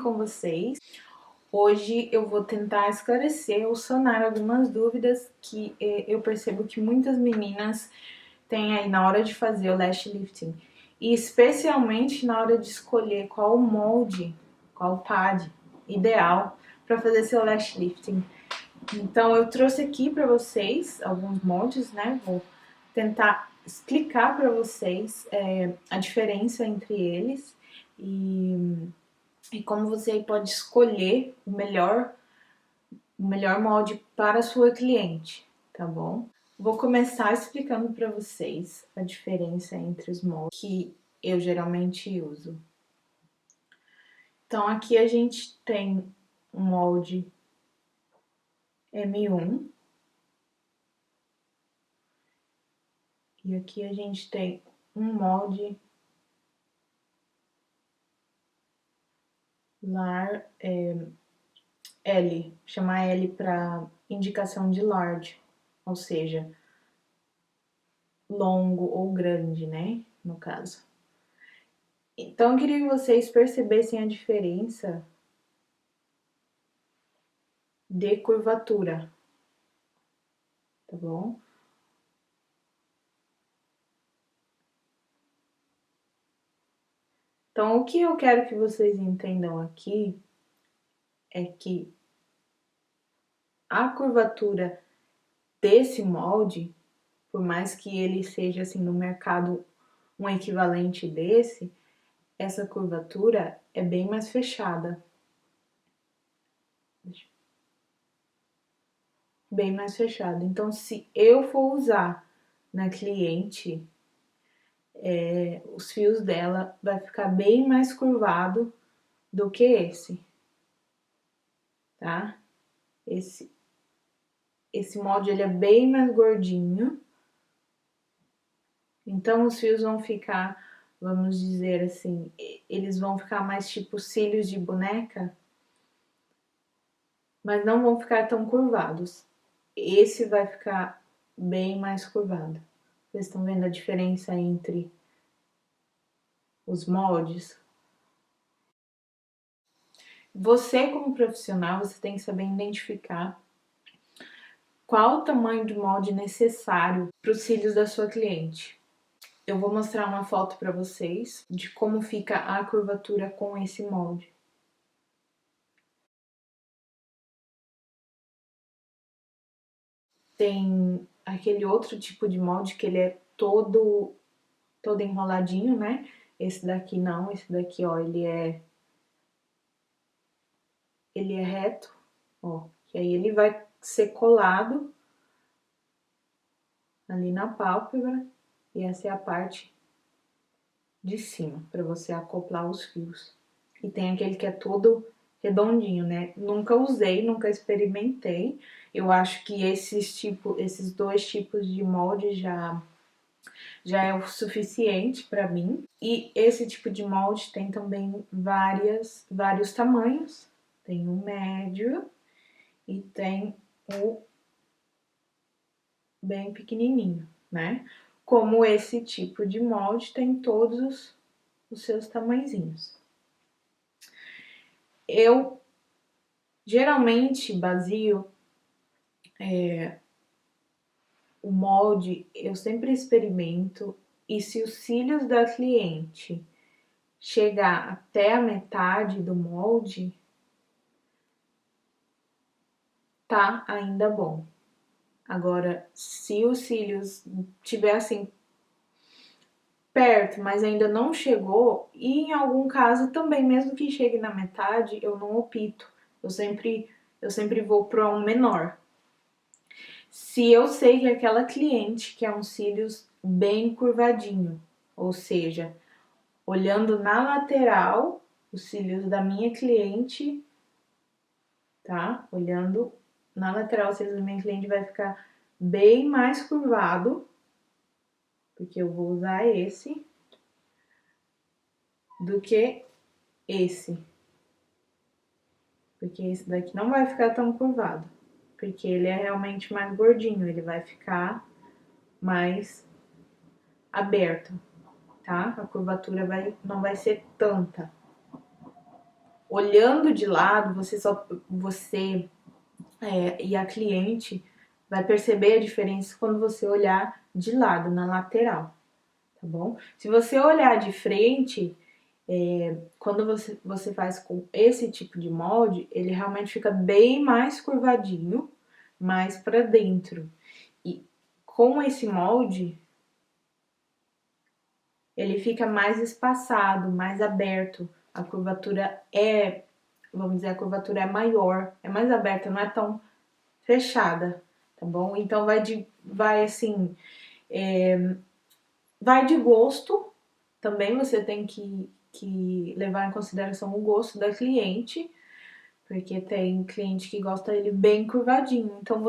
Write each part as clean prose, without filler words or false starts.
com vocês? Hoje eu vou tentar esclarecer ou sanar algumas dúvidas que eu percebo que muitas meninas têm aí na hora de fazer o lash lifting. E especialmente na hora de escolher qual molde, qual pad ideal para fazer seu lash lifting. Então eu trouxe aqui para vocês alguns moldes, né? Vou tentar explicar para vocês a diferença entre eles e como você pode escolher o melhor molde para a sua cliente, tá bom? Vou começar explicando para vocês a diferença entre os moldes que eu geralmente uso. Então aqui a gente tem um molde M1 e aqui a gente tem um molde L, chama L para indicação de large, ou seja, longo ou grande, né, no caso. Então eu queria que vocês percebessem a diferença de curvatura, tá bom? Então o que eu quero que vocês entendam aqui é que a curvatura desse molde, por mais que ele seja assim no mercado um equivalente desse, essa curvatura é bem mais fechada. Bem mais fechada. Então, se eu for usar na cliente, os fios dela vai ficar bem mais curvado do que esse, tá? Esse molde, ele é bem mais gordinho. Então, os fios vão ficar, vamos dizer assim, eles vão ficar mais tipo cílios de boneca, mas não vão ficar tão curvados. Esse vai ficar bem mais curvado. Vocês estão vendo a diferença entre os moldes? Você, como profissional, você tem que saber identificar qual o tamanho de molde necessário para os cílios da sua cliente. Eu vou mostrar uma foto para vocês de como fica a curvatura com esse molde. Tem aquele outro tipo de molde que ele é todo enroladinho, né? Esse daqui não, esse daqui, ó, ele é reto, ó, que aí ele vai ser colado ali na pálpebra e essa é a parte de cima para você acoplar os fios. E tem aquele que é todo redondinho, né? Nunca usei, nunca experimentei. Eu acho que esses dois tipos de molde já é o suficiente para mim. E esse tipo de molde tem também vários tamanhos. Tem o médio e tem o bem pequenininho, né? Como esse tipo de molde tem todos os seus tamanhozinhos. Eu geralmente basio o molde, eu sempre experimento, e se os cílios da cliente chegar até a metade do molde, tá ainda bom. Agora, se os cílios tiver assim perto, mas ainda não chegou, e em algum caso também, mesmo que chegue na metade, eu não opto. Eu sempre vou para um menor. Se eu sei que aquela cliente quer uns cílios bem curvadinho, ou seja, olhando na lateral, os cílios da minha cliente, tá? Olhando na lateral, os cílios da minha cliente vai ficar bem mais curvado, porque eu vou usar esse, do que esse. Porque esse daqui não vai ficar tão curvado, porque ele é realmente mais gordinho, ele vai ficar mais aberto, tá? A curvatura não vai ser tanta. olhando de lado, você e a cliente vai perceber a diferença quando você olhar de lado, na lateral, tá bom? Se você olhar de frente, quando você faz com esse tipo de molde, ele realmente fica bem mais curvadinho, mais para dentro. E com esse molde, ele fica mais espaçado, mais aberto. A curvatura vamos dizer, a curvatura é maior, é mais aberta, não é tão fechada, tá bom? Então vai assim, vai de gosto. Também você tem que levar em consideração o gosto da cliente, porque tem cliente que gosta ele bem curvadinho. Então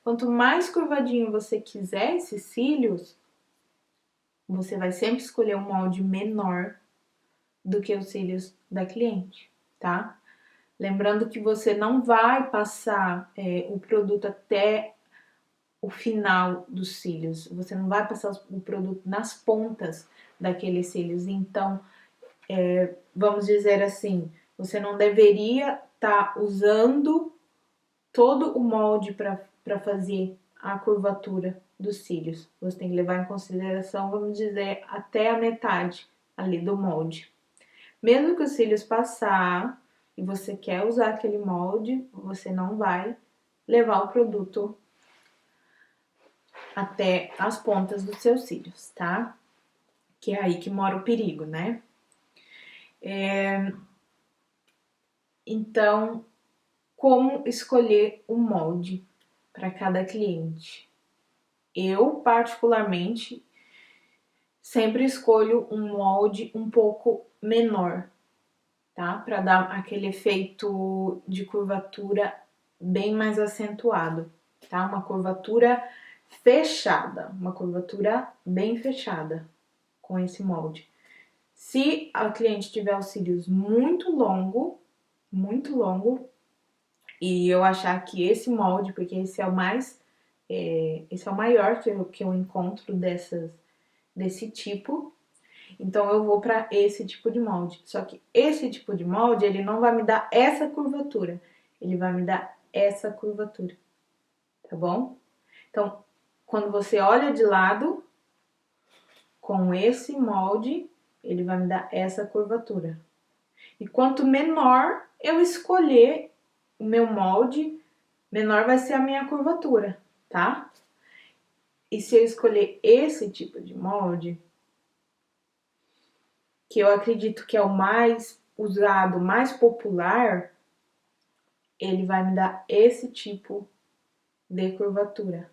quanto mais curvadinho você quiser esses cílios, você vai sempre escolher um molde menor do que os cílios da cliente, tá? Lembrando que você não vai passar o produto até o final dos cílios, você não vai passar o produto nas pontas daqueles cílios. Então, vamos dizer assim, você não deveria estar usando todo o molde para fazer a curvatura dos cílios. Você tem que levar em consideração, vamos dizer, até a metade ali do molde. Mesmo que os cílios passar e você quer usar aquele molde, você não vai levar o produto até as pontas dos seus cílios, tá? Que é aí que mora o perigo, né? Então, como escolher o molde para cada cliente? Eu, particularmente, sempre escolho um molde um pouco menor, tá? Para dar aquele efeito de curvatura bem mais acentuado, tá? Uma curvatura fechada, uma curvatura bem fechada com esse molde. Se a cliente tiver os cílios muito longo, e eu achar que esse molde, porque esse é o mais, esse é o maior que eu encontro desse tipo, então eu vou para esse tipo de molde. Só que esse tipo de molde, ele não vai me dar essa curvatura, ele vai me dar essa curvatura, tá bom? Então, quando você olha de lado, com esse molde, ele vai me dar essa curvatura. E quanto menor eu escolher o meu molde, menor vai ser a minha curvatura, tá? E se eu escolher esse tipo de molde, que eu acredito que é o mais usado, mais popular, ele vai me dar esse tipo de curvatura,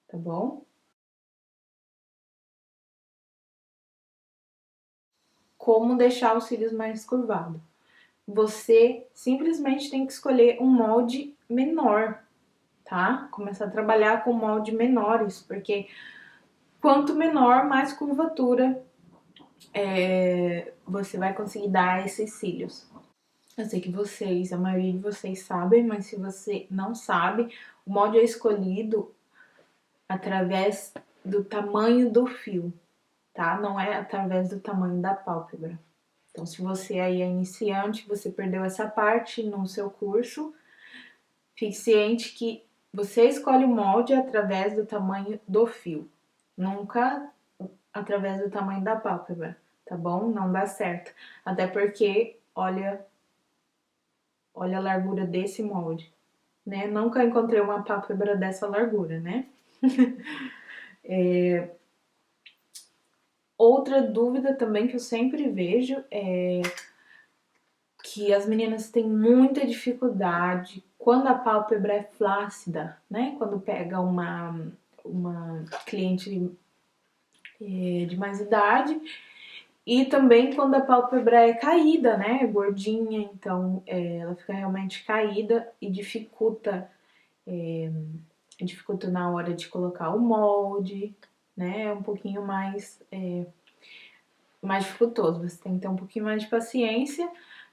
tá bom? Como deixar os cílios mais curvados? Você simplesmente tem que escolher um molde menor, tá? Começar a trabalhar com molde menores, porque quanto menor, mais curvatura você vai conseguir dar a esses cílios. Eu sei que a maioria de vocês sabem, mas se você não sabe, o molde é escolhido através do tamanho do fio, tá? Não é através do tamanho da pálpebra. Então, se você aí é iniciante, você perdeu essa parte no seu curso, fique ciente que você escolhe o molde através do tamanho do fio, nunca através do tamanho da pálpebra, tá bom? Não dá certo. Até porque, olha a largura desse molde, né? Nunca encontrei uma pálpebra dessa largura, né? Outra dúvida também que eu sempre vejo é que as meninas têm muita dificuldade quando a pálpebra é flácida, né? Quando pega uma cliente de mais idade e também quando a pálpebra é caída, né? Gordinha, então ela fica realmente caída e dificulta na hora de colocar o molde, né? É um pouquinho mais dificultoso. Você tem que ter um pouquinho mais de paciência,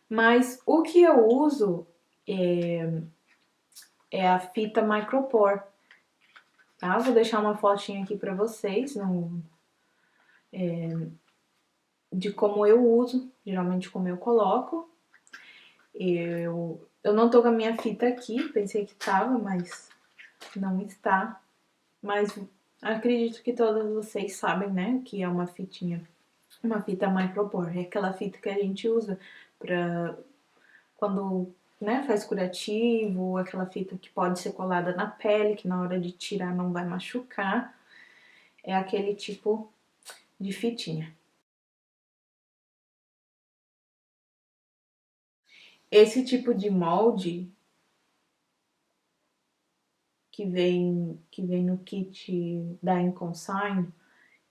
mas o que eu uso é a fita Micropore, tá? Vou deixar uma fotinha aqui pra vocês de como eu uso, geralmente como eu coloco. Eu não tô com a minha fita aqui, pensei que tava, mas não está. Mas acredito que todos vocês sabem, né, que é uma fitinha, uma fita micropore. É aquela fita que a gente usa pra quando, né, faz curativo, aquela fita que pode ser colada na pele, que na hora de tirar não vai machucar. É aquele tipo de fitinha. Esse tipo de molde que vem no kit da Inconsign,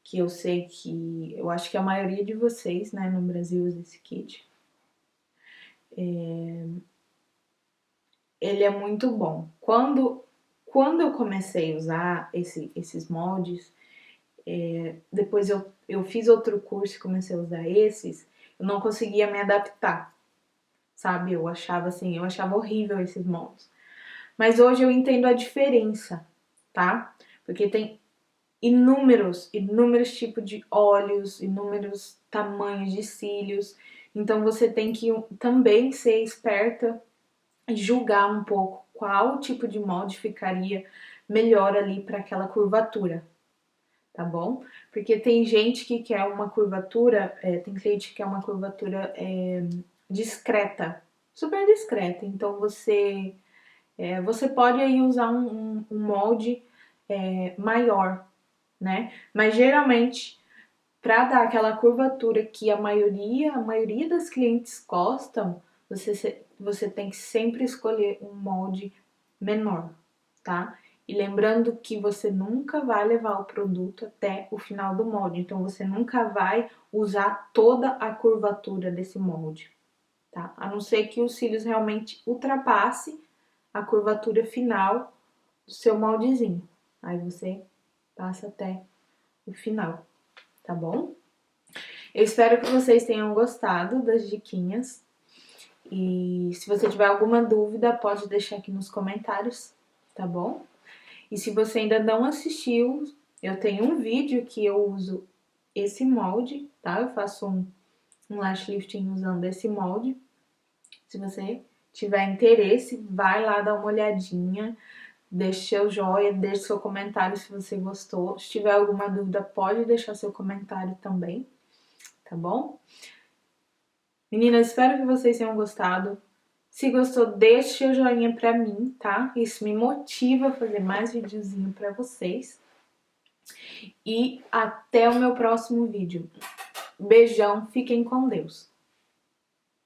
que eu sei que eu acho que a maioria de vocês, né, no Brasil usa esse kit. Ele é muito bom. Quando eu comecei a usar esses moldes, depois eu fiz outro curso e comecei a usar esses, eu não conseguia me adaptar, sabe? Eu achava horrível esses moldes. Mas hoje eu entendo a diferença, tá? Porque tem inúmeros tipos de olhos, inúmeros tamanhos de cílios. Então você tem que também ser esperta e julgar um pouco qual tipo de molde ficaria melhor ali para aquela curvatura, tá bom? Porque tem gente que quer uma curvatura, tem cliente que quer uma curvatura discreta, super discreta. Então você pode aí usar um molde maior, né? Mas geralmente, para dar aquela curvatura que a maioria das clientes gostam, você tem que sempre escolher um molde menor, tá? E lembrando que você nunca vai levar o produto até o final do molde, então você nunca vai usar toda a curvatura desse molde, tá? A não ser que os cílios realmente ultrapasse a curvatura final do seu moldezinho. Aí você passa até o final, tá bom? Eu espero que vocês tenham gostado das diquinhas. E se você tiver alguma dúvida, pode deixar aqui nos comentários, tá bom? E se você ainda não assistiu, eu tenho um vídeo que eu uso esse molde, tá? Eu faço um lash lifting usando esse molde. Se você tiver interesse, vai lá dar uma olhadinha, deixe seu joinha, deixe seu comentário se você gostou. Se tiver alguma dúvida, pode deixar seu comentário também, tá bom? Meninas, espero que vocês tenham gostado. Se gostou, deixe o joinha pra mim, tá? Isso me motiva a fazer mais videozinho pra vocês. E até o meu próximo vídeo. Beijão, fiquem com Deus.